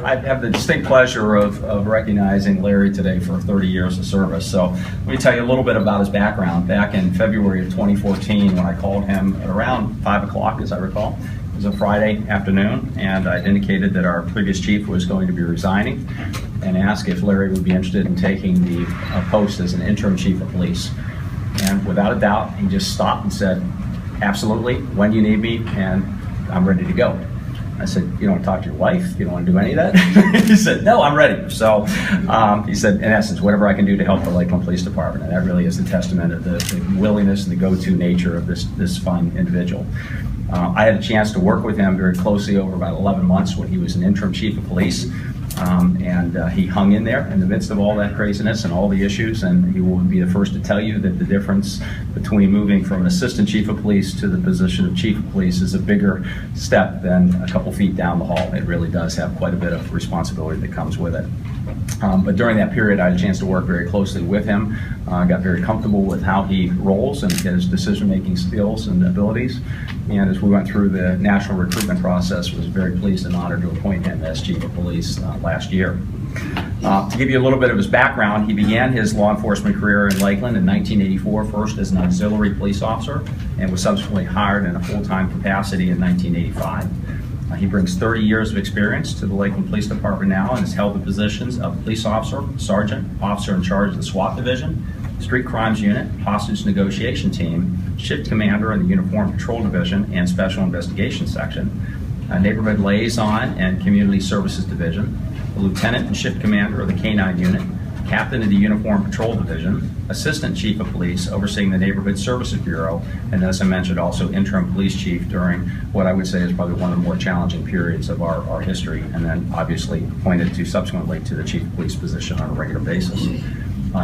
I have the distinct pleasure of recognizing Larry today for 30 years of service. So let me tell you a little bit about his background. Back in February of 2014, when I called him at around 5 o'clock, as I recall, it was a Friday afternoon, and I indicated that our previous chief was going to be resigning and asked if Larry would be interested in taking the post as an interim chief of police. And without a doubt, he just stopped and said, absolutely, when do you need me? And I'm ready to go. I said, you don't want to talk to your wife? You don't want to do any of that? He said, no, I'm ready. So he said, in essence, whatever I can do to help the Lakeland Police Department. And that really is the testament of the willingness and the go-to nature of this fine individual. I had a chance to work with him very closely over about 11 months when he was an interim chief of police. He hung in there in the midst of all that craziness and all the issues, and he will be the first to tell you that the difference between moving from an assistant chief of police to the position of chief of police is a bigger step than a couple feet down the hall. It really does have quite a bit of responsibility that comes with it. But during that period, I had a chance to work very closely with him, got very comfortable with how he rolls and his decision-making skills and abilities. And as we went through the national recruitment process, was very pleased and honored to appoint him as chief of police last year. To give you a little bit of his background, he began his law enforcement career in Lakeland in 1984, first as an auxiliary police officer, and was subsequently hired in a full-time capacity in 1985. He brings 30 years of experience to the Lakeland Police Department now and has held the positions of police officer, sergeant, officer in charge of the SWAT division, street crimes unit, hostage negotiation team, shift commander in the uniform patrol division and special investigation section, neighborhood liaison and community services division, a lieutenant and shift commander of the K-9 unit, captain of the uniform patrol division, assistant chief of police overseeing the neighborhood services bureau, and as I mentioned, also interim police chief during what I would say is probably one of the more challenging periods of our history, and then obviously appointed to subsequently to the chief of police position on a regular basis.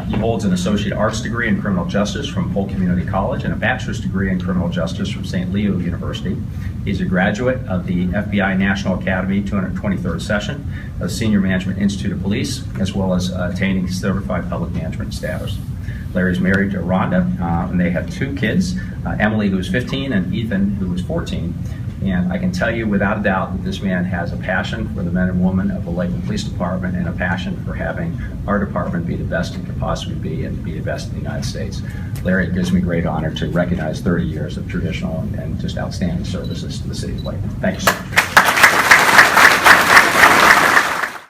He holds an associate arts degree in criminal justice from Polk Community College and a bachelor's degree in criminal justice from St. Leo University. He's a graduate of the FBI National Academy 223rd session of Senior Management Institute of Police, as well as attaining certified public management status. Larry's married to Rhonda, and they have 2 kids, Emily, who's 15, and Ethan, who is 14. And I can tell you without a doubt that this man has a passion for the men and women of the Lakeland Police Department and a passion for having our department be the best it could possibly be and be the best in the United States. Larry, it gives me great honor to recognize 30 years of traditional and just outstanding services to the city of Lakeland. Thank you, sir.